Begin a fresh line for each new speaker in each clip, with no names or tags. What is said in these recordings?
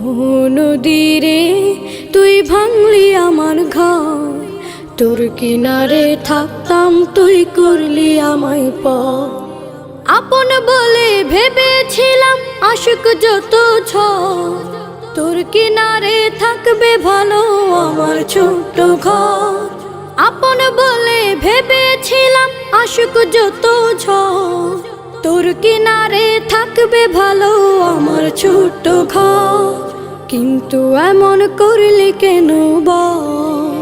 ও নদী রে তুই ভাঙলি আমার ঘর, তোর কিনারে থাকতাম তুই করলি আমায় পর। আপন বলে ভেবেছিলাম আশুক যত ঝড়, তোর কিনারে থাকবে ভালো আমার ছোট্ট ঘর। আপন বলে ভেবেছিলাম আশুক যত ঝড়, তোর কিনারে থাকবে ভালো আমার ছোট্ট ঘর। কিন্তু এমন করলি কেন বল,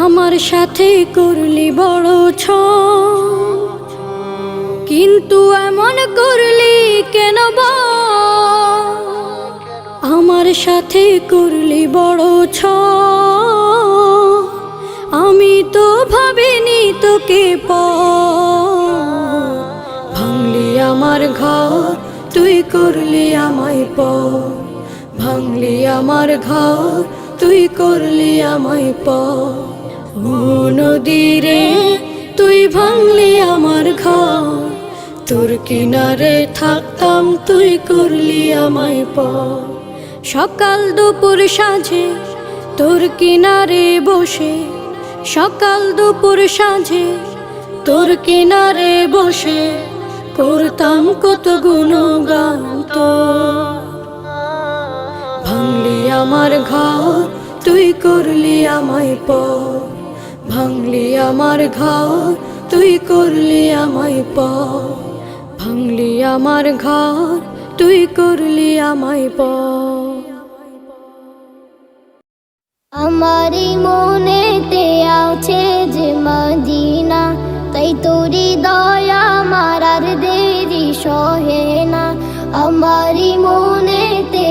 আমার সাথে করলি বড় ছল। কিন্তু এমন করলি কেন বল, আমার সাথে করলি বড় ছল। আমি তো ভাবিনি তোকে ভাঙলি আমার ঘর, তুই করলি আমায় পর। ভাঙলি আমার ঘর, তুই করলি আমায় পর। ও নদী রে তুই ভাঙলি আমার ঘর, তোর কিনারে থাকতাম তুই করলি আমায় পর। সকাল দুপুর সাঁঝে তোর কিনারে বসে, সকাল দুপুর সাঁঝে তোর কিনারে বসে করতাম কত গুণগান তোর। ভাঙলি আমার ঘর, তুই করলি আমায় পর। ভাঙলি আমার ঘর, তুই করলি আমায় পর। ভাঙলি আমার ঘর, তুই করলি আমায় পর।
আমারি মনেতে আছে যে মদিনা, তাই তোরি দয়া আমার আর দেরি সহে না। আমারি মনেতে